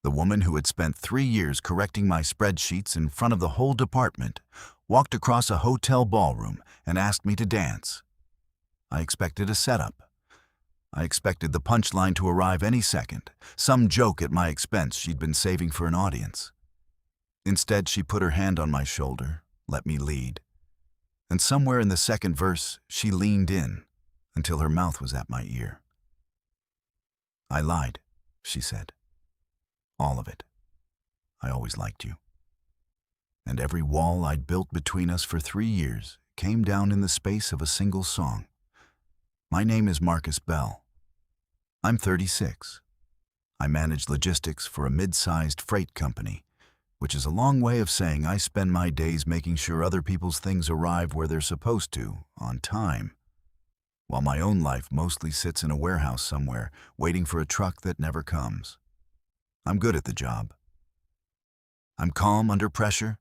The woman who had spent 3 years correcting my spreadsheets in front of the whole department walked across a hotel ballroom and asked me to dance. I expected a setup. I expected the punchline to arrive any second, some joke at my expense she'd been saving for an audience. Instead, she put her hand on my shoulder, let me lead. And somewhere in the second verse, she leaned in until her mouth was at my ear. "I lied," she said. "All of it. I always liked you." And every wall I'd built between us for 3 years came down in the space of a single song. My name is Marcus Bell. I'm 36. I manage logistics for a mid-sized freight company, which is a long way of saying I spend my days making sure other people's things arrive where they're supposed to, on time, while my own life mostly sits in a warehouse somewhere, waiting for a truck that never comes. I'm good at the job. I'm calm under pressure.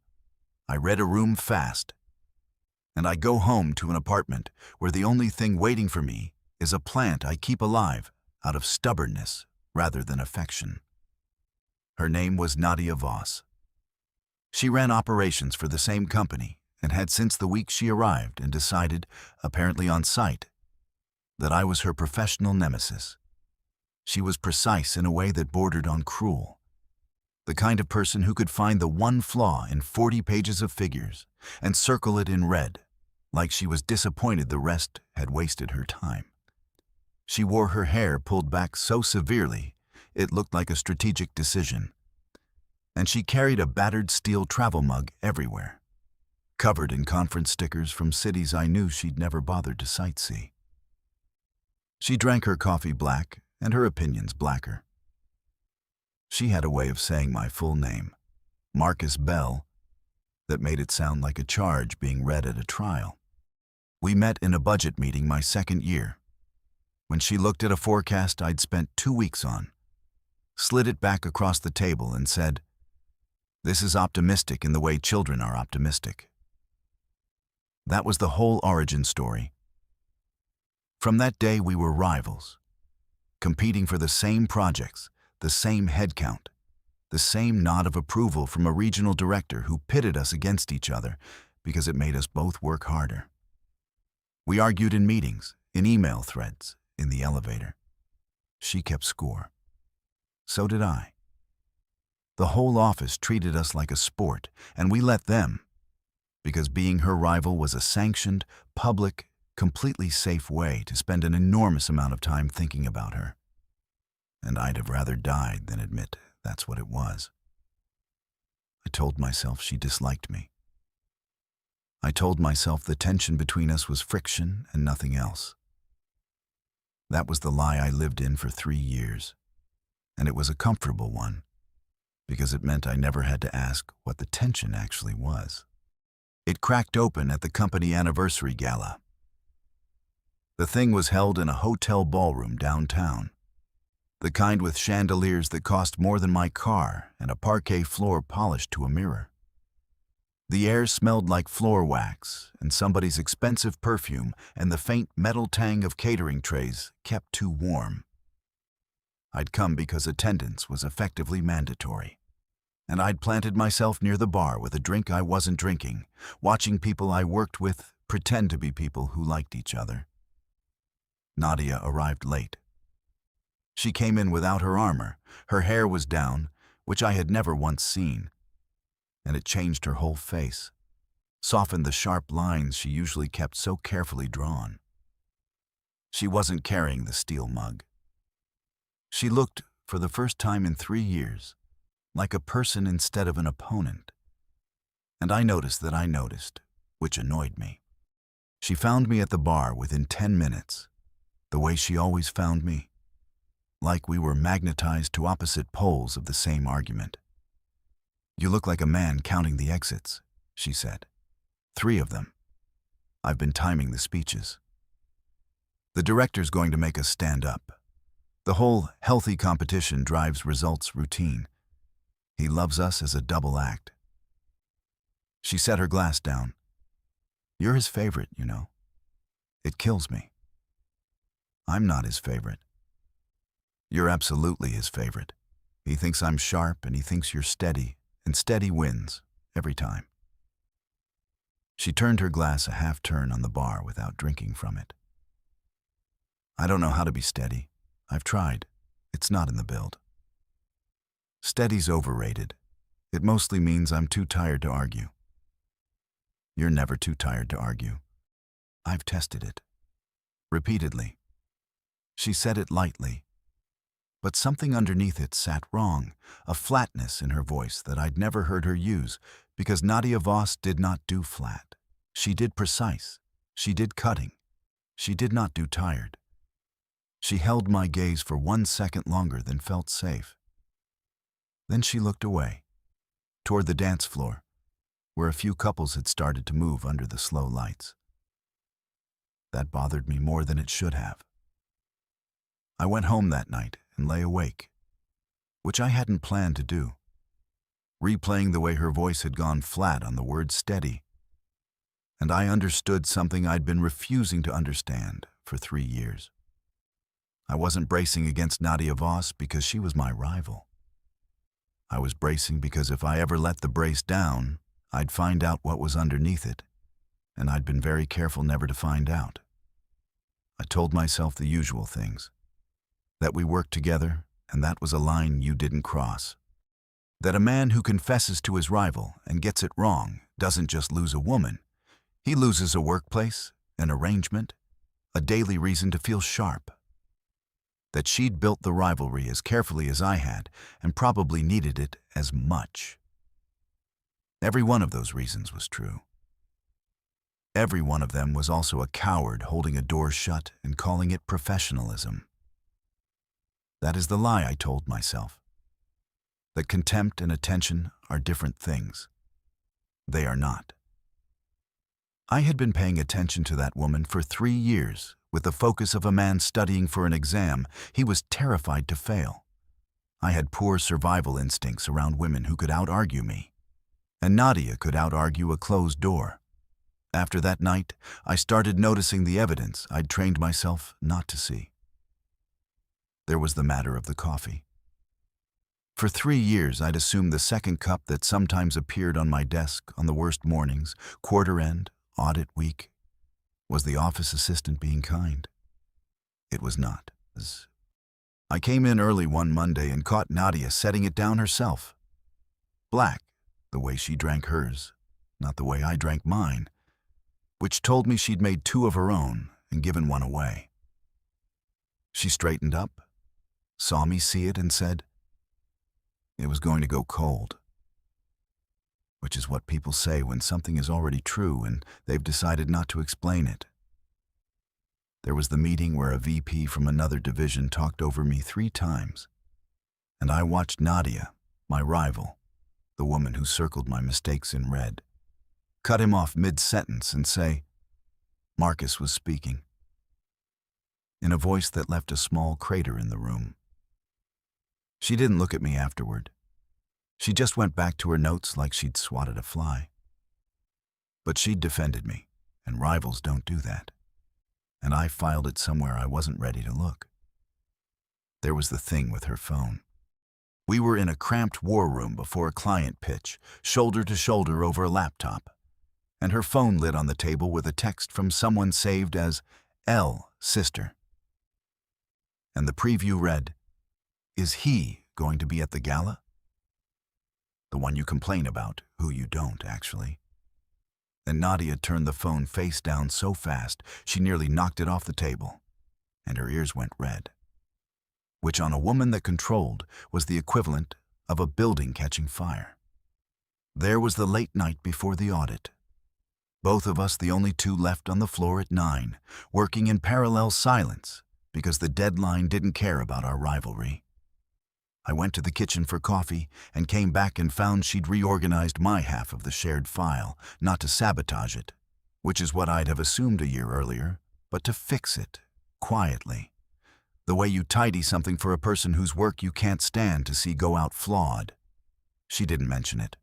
I read a room fast. And I go home to an apartment where the only thing waiting for me is a plant I keep alive out of stubbornness rather than affection. Her name was Nadia Voss. She ran operations for the same company and had since the week she arrived and decided, apparently on sight, that I was her professional nemesis. She was precise in a way that bordered on cruel. The kind of person who could find the one flaw in 40 pages of figures and circle it in red, like she was disappointed the rest had wasted her time. She wore her hair pulled back so severely it looked like a strategic decision. And she carried a battered steel travel mug everywhere, covered in conference stickers from cities I knew she'd never bothered to sightsee. She drank her coffee black and her opinions blacker. She had a way of saying my full name, Marcus Bell, that made it sound like a charge being read at a trial. We met in a budget meeting my second year, when she looked at a forecast I'd spent 2 weeks on, slid it back across the table and said, "This is optimistic in the way children are optimistic." That was the whole origin story. From that day we were rivals, competing for the same projects, the same headcount, the same nod of approval from a regional director who pitted us against each other because it made us both work harder. We argued in meetings, in email threads, in the elevator. She kept score. So did I. The whole office treated us like a sport, and we let them, because being her rival was a sanctioned, public, completely safe way to spend an enormous amount of time thinking about her. And I'd have rather died than admit that's what it was. I told myself she disliked me. I told myself the tension between us was friction and nothing else. That was the lie I lived in for 3 years, and it was a comfortable one, because it meant I never had to ask what the tension actually was. It cracked open at the company anniversary gala. The thing was held in a hotel ballroom downtown, the kind with chandeliers that cost more than my car and a parquet floor polished to a mirror. The air smelled like floor wax and somebody's expensive perfume, and the faint metal tang of catering trays kept too warm. I'd come because attendance was effectively mandatory, and I'd planted myself near the bar with a drink I wasn't drinking, watching people I worked with pretend to be people who liked each other. Nadia arrived late. She came in without her armor. Her hair was down, which I had never once seen, and it changed her whole face, softened the sharp lines she usually kept so carefully drawn. She wasn't carrying the steel mug. She looked, for the first time in 3 years, like a person instead of an opponent. And I noticed that I noticed, which annoyed me. She found me at the bar within 10 minutes, the way she always found me, like we were magnetized to opposite poles of the same argument. "You look like a man counting the exits," she said. 3 of them. I've been timing the speeches. The director's going to make us stand up. The whole healthy competition drives results routine. He loves us as a double act. She set her glass down. "You're his favorite, you know. It kills me. I'm not his favorite. You're absolutely his favorite. He thinks I'm sharp and he thinks you're steady, and steady wins, every time. She turned her glass a half turn on the bar without drinking from it. I don't know how to be steady. I've tried. It's not in the build. Steady's overrated. It mostly means I'm too tired to argue. You're never too tired to argue. I've tested it. Repeatedly. She said it lightly. But something underneath it sat wrong, a flatness in her voice that I'd never heard her use, because Nadia Voss did not do flat. She did precise. She did cutting. She did not do tired. She held my gaze for 1 second longer than felt safe. Then she looked away, toward the dance floor, where a few couples had started to move under the slow lights. That bothered me more than it should have. I went home that night and lay awake, which I hadn't planned to do, replaying the way her voice had gone flat on the word steady. And I understood something I'd been refusing to understand for 3 years. I wasn't bracing against Nadia Voss because she was my rival. I was bracing because if I ever let the brace down, I'd find out what was underneath it, and I'd been very careful never to find out. I told myself the usual things. That we worked together, and that was a line you didn't cross. That a man who confesses to his rival and gets it wrong doesn't just lose a woman. He loses a workplace, an arrangement, a daily reason to feel sharp. That she'd built the rivalry as carefully as I had, and probably needed it as much. Every one of those reasons was true. Every one of them was also a coward holding a door shut and calling it professionalism. That is the lie I told myself. That contempt and attention are different things. They are not. I had been paying attention to that woman for 3 years, with the focus of a man studying for an exam he was terrified to fail. I had poor survival instincts around women who could out-argue me. And Nadia could out-argue a closed door. After that night, I started noticing the evidence I'd trained myself not to see. There was the matter of the coffee. For 3 years, I'd assumed the second cup that sometimes appeared on my desk on the worst mornings, quarter end, audit week, was the office assistant being kind. It was not. I came in early one Monday and caught Nadia setting it down herself. Black, the way she drank hers, not the way I drank mine, which told me she'd made 2 of her own and given 1 away. She straightened up, saw me see it, and said, "It was going to go cold." Which is what people say when something is already true and they've decided not to explain it. There was the meeting where a VP from another division talked over me 3 times, and I watched Nadia, my rival, the woman who circled my mistakes in red, cut him off mid-sentence and say, Marcus was speaking, in a voice that left a small crater in the room. She didn't look at me afterward. She just went back to her notes like she'd swatted a fly. But she'd defended me, and rivals don't do that. And I filed it somewhere I wasn't ready to look. There was the thing with her phone. We were in a cramped war room before a client pitch, shoulder to shoulder over a laptop, and her phone lit on the table with a text from someone saved as L, sister. And the preview read, "Is he going to be at the gala?" The one you complain about, who you don't, actually. And Nadia turned the phone face down so fast, she nearly knocked it off the table, and her ears went red. Which on a woman that controlled was the equivalent of a building catching fire. There was the late night before the audit. Both of us the only 2 left on the floor at 9, working in parallel silence because the deadline didn't care about our rivalry. I went to the kitchen for coffee and came back and found she'd reorganized my half of the shared file, not to sabotage it, which is what I'd have assumed a year earlier, but to fix it, quietly. The way you tidy something for a person whose work you can't stand to see go out flawed. She didn't mention it.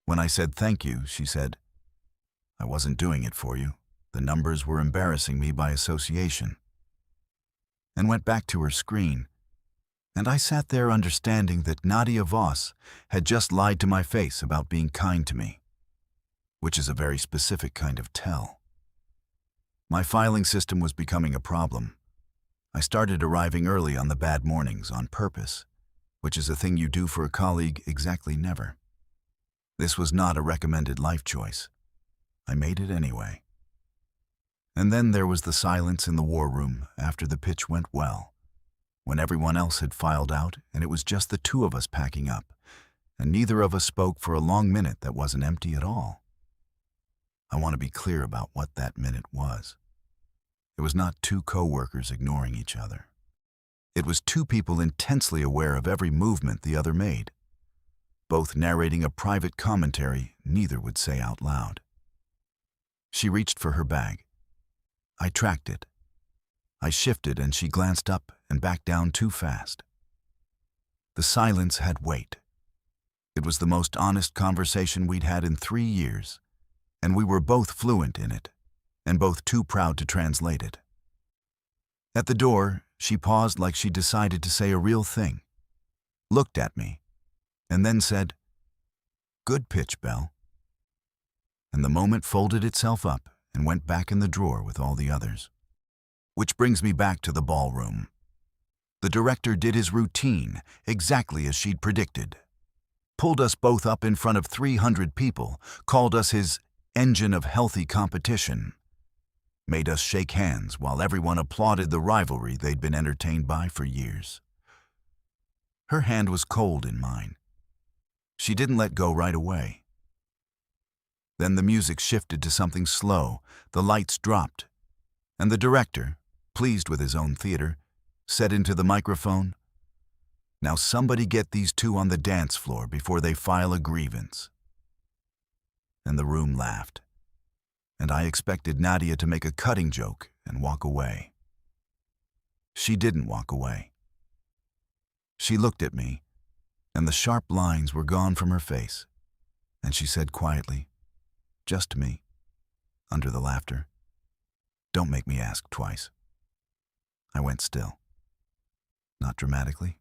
When I said thank you, she said, "I wasn't doing it for you. The numbers were embarrassing me by association." And went back to her screen. And I sat there understanding that Nadia Voss had just lied to my face about being kind to me, which is a very specific kind of tell. My filing system was becoming a problem. I started arriving early on the bad mornings on purpose, which is a thing you do for a colleague exactly never. This was not a recommended life choice. I made it anyway. And then there was the silence in the war room after the pitch went well, when everyone else had filed out and it was just the two of us packing up, and neither of us spoke for a long minute that wasn't empty at all. I want to be clear about what that minute was. It was not two co-workers ignoring each other. It was two people intensely aware of every movement the other made, both narrating a private commentary neither would say out loud. She reached for her bag. I tracked it. I shifted and she glanced up and back down too fast. The silence had weight. It was the most honest conversation we'd had in 3 years, and we were both fluent in it, and both too proud to translate it. At the door, she paused like she decided to say a real thing, looked at me, and then said, "Good pitch, Belle." And the moment folded itself up and went back in the drawer with all the others. Which brings me back to the ballroom. The director did his routine exactly as she'd predicted. Pulled us both up in front of 300 people, called us his engine of healthy competition, made us shake hands while everyone applauded the rivalry they'd been entertained by for years. Her hand was cold in mine. She didn't let go right away. Then the music shifted to something slow, the lights dropped, and the director, pleased with his own theater, said into the microphone, "Now somebody get these two on the dance floor before they file a grievance." And the room laughed, and I expected Nadia to make a cutting joke and walk away. She didn't walk away. She looked at me, and the sharp lines were gone from her face, and she said quietly, just to me, under the laughter, "Don't make me ask twice." I went still. Not dramatically,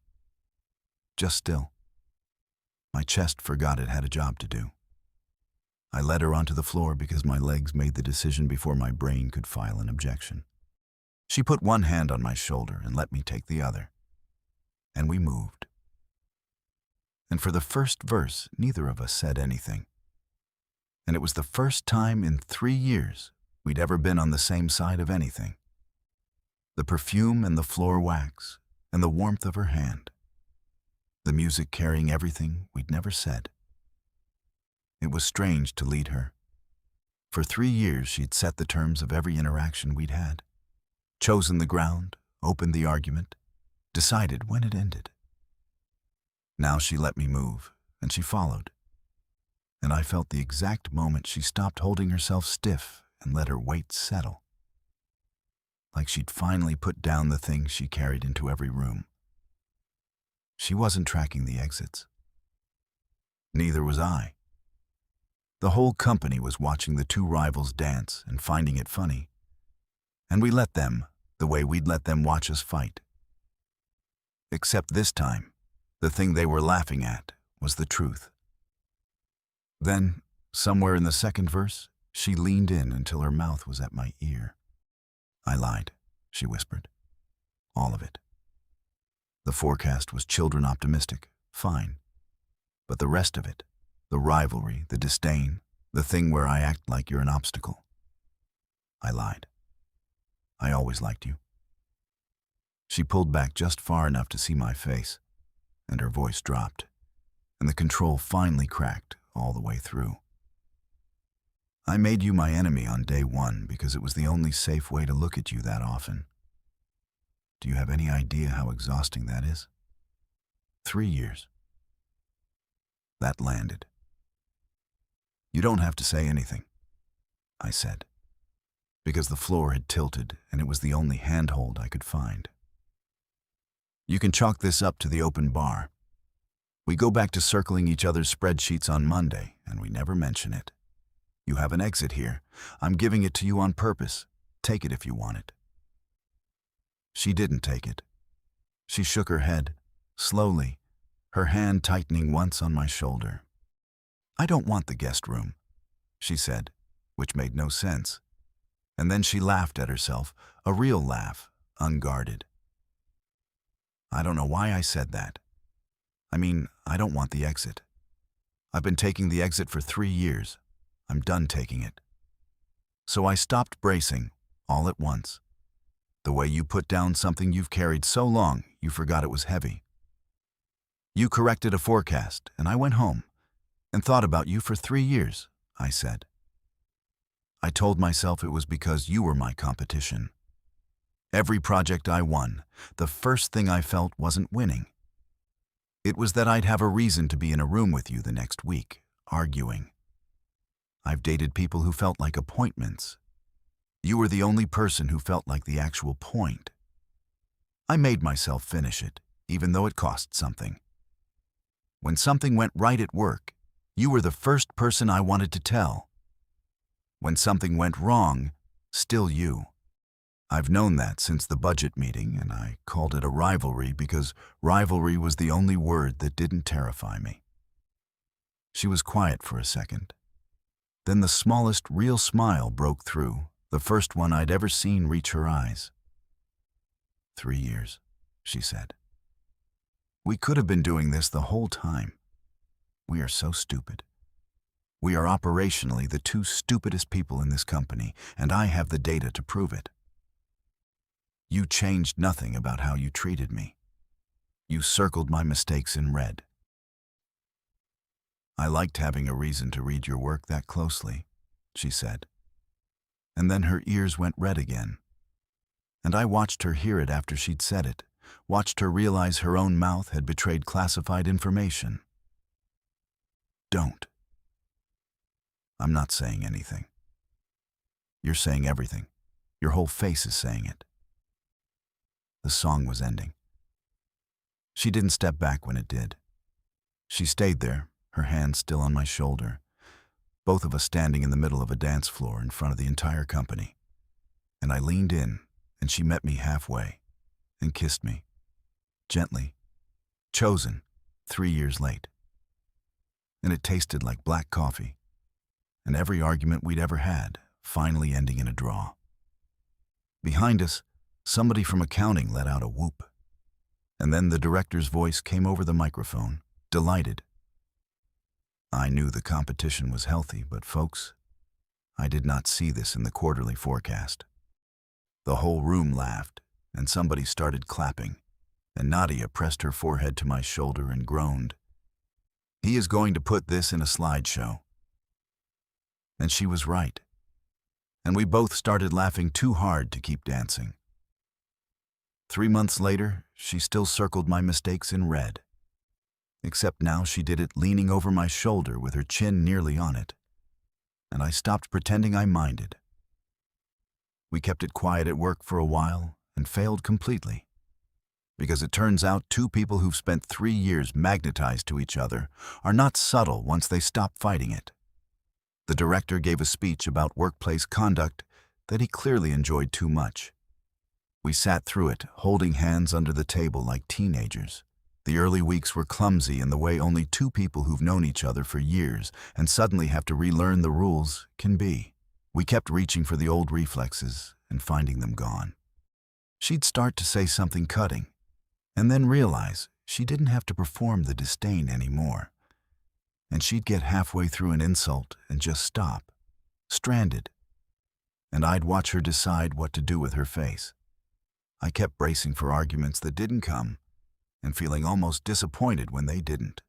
just still. My chest forgot it had a job to do. I led her onto the floor because my legs made the decision before my brain could file an objection. She put one hand on my shoulder and let me take the other. And we moved. And for the first verse, neither of us said anything. And it was the first time in 3 years we'd ever been on the same side of anything. The perfume and the floor wax and the warmth of her hand. The music carrying everything we'd never said. It was strange to lead her. For 3 years she'd set the terms of every interaction we'd had, chosen the ground, opened the argument, decided when it ended. Now she let me move, and she followed. And I felt the exact moment she stopped holding herself stiff and let her weight settle. Like she'd finally put down the things she carried into every room. She wasn't tracking the exits. Neither was I. The whole company was watching the two rivals dance and finding it funny. And we let them, the way we'd let them watch us fight. Except this time, the thing they were laughing at was the truth. Then, somewhere in the second verse, she leaned in until her mouth was at my ear. "I lied," she whispered. "All of it. The forecast was children optimistic, fine. But the rest of it, the rivalry, the disdain, the thing where I act like you're an obstacle. I lied. I always liked you." She pulled back just far enough to see my face, and her voice dropped, and the control finally cracked all the way through. "I made you my enemy on day 1 because it was the only safe way to look at you that often. Do you have any idea how exhausting that is? 3 years. That landed. You don't have to say anything," I said, because the floor had tilted and it was the only handhold I could find. "You can chalk this up to the open bar. We go back to circling each other's spreadsheets on Monday, and we never mention it. You have an exit here. I'm giving it to you on purpose. Take it if you want it." She didn't take it. She shook her head, slowly, her hand tightening once on my shoulder. "I don't want the guest room," she said, which made no sense. And then she laughed at herself, a real laugh, unguarded. I don't know why I said that. I mean, I don't want the exit. I've been taking the exit for 3 years. I'm done taking it. So I stopped bracing, all at once. The way you put down something you've carried so long, you forgot it was heavy. You corrected a forecast, and I went home and thought about you for 3 years, I said. I told myself it was because you were my competition. Every project I won, the first thing I felt wasn't winning. It was that I'd have a reason to be in a room with you the next week, arguing. I've dated people who felt like appointments. You were the only person who felt like the actual point. I made myself finish it, even though it cost something. When something went right at work, you were the first person I wanted to tell. When something went wrong, still you. I've known that since the budget meeting, and I called it a rivalry because rivalry was the only word that didn't terrify me. She was quiet for a second. Then the smallest real smile broke through, the first one I'd ever seen reach her eyes. 3 years, she said. We could have been doing this the whole time. We are so stupid. We are operationally the 2 stupidest people in this company, and I have the data to prove it. You changed nothing about how you treated me. You circled my mistakes in red. I liked having a reason to read your work that closely, she said. And then her ears went red again. And I watched her hear it after she'd said it, watched her realize her own mouth had betrayed classified information. Don't. I'm not saying anything. You're saying everything. Your whole face is saying it. The song was ending. She didn't step back when it did. She stayed there, her hand still on my shoulder, both of us standing in the middle of a dance floor in front of the entire company. And I leaned in, and she met me halfway and kissed me, gently, chosen, 3 years late. And it tasted like black coffee, and every argument we'd ever had finally ending in a draw. Behind us, somebody from accounting let out a whoop. And then the director's voice came over the microphone, delighted. I knew the competition was healthy, but folks, I did not see this in the quarterly forecast. The whole room laughed, and somebody started clapping, and Nadia pressed her forehead to my shoulder and groaned. He is going to put this in a slideshow. And she was right. And we both started laughing too hard to keep dancing. 3 months later, she still circled my mistakes in red. Except now she did it leaning over my shoulder with her chin nearly on it. And I stopped pretending I minded. We kept it quiet at work for a while and failed completely. Because it turns out 2 people who've spent 3 years magnetized to each other are not subtle once they stop fighting it. The director gave a speech about workplace conduct that he clearly enjoyed too much. We sat through it, holding hands under the table like teenagers. The early weeks were clumsy in the way only 2 people who've known each other for years and suddenly have to relearn the rules can be. We kept reaching for the old reflexes and finding them gone. She'd start to say something cutting, and then realize she didn't have to perform the disdain anymore. And she'd get halfway through an insult and just stop, stranded. And I'd watch her decide what to do with her face. I kept bracing for arguments that didn't come, and feeling almost disappointed when they didn't.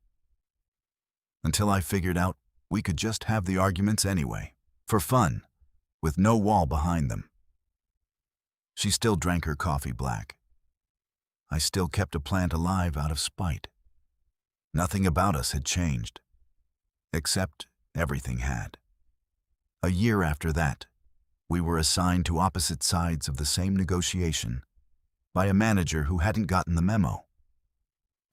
Until I figured out we could just have the arguments anyway, for fun, with no wall behind them. She still drank her coffee black. I still kept a plant alive out of spite. Nothing about us had changed, except everything had. A year after that, we were assigned to opposite sides of the same negotiation by a manager who hadn't gotten the memo.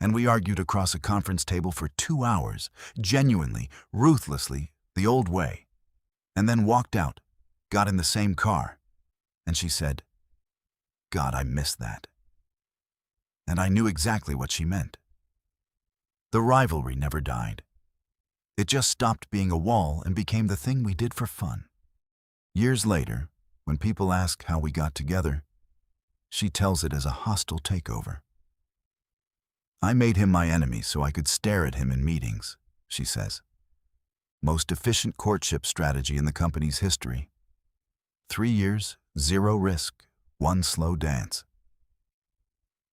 And we argued across a conference table for 2 hours, genuinely, ruthlessly, the old way, and then walked out, got in the same car, and she said, "God, I miss that." And I knew exactly what she meant. The rivalry never died. It just stopped being a wall and became the thing we did for fun. Years later, when people ask how we got together, she tells it as a hostile takeover. I made him my enemy so I could stare at him in meetings, she says. Most efficient courtship strategy in the company's history. 3 years, 0 risk, 1 slow dance.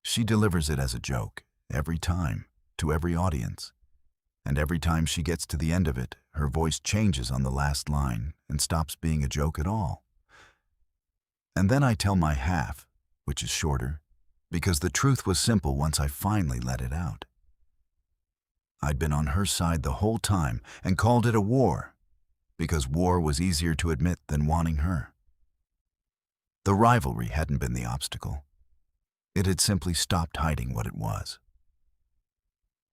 She delivers it as a joke, every time, to every audience. And every time she gets to the end of it, her voice changes on the last line and stops being a joke at all. And then I tell my half, which is shorter, because the truth was simple once I finally let it out. I'd been on her side the whole time and called it a war, because war was easier to admit than wanting her. The rivalry hadn't been the obstacle. It had simply stopped hiding what it was.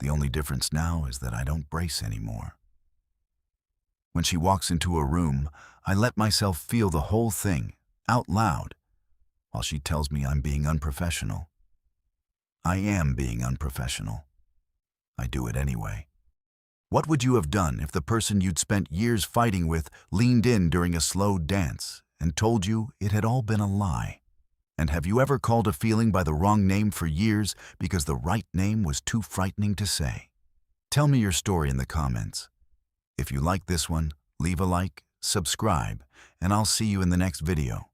The only difference now is that I don't brace anymore. When she walks into a room, I let myself feel the whole thing, out loud, while she tells me I'm being unprofessional. I am being unprofessional. I do it anyway. What would you have done if the person you'd spent years fighting with leaned in during a slow dance and told you it had all been a lie? And have you ever called a feeling by the wrong name for years because the right name was too frightening to say? Tell me your story in the comments. If you like this one, leave a like, subscribe, and I'll see you in the next video.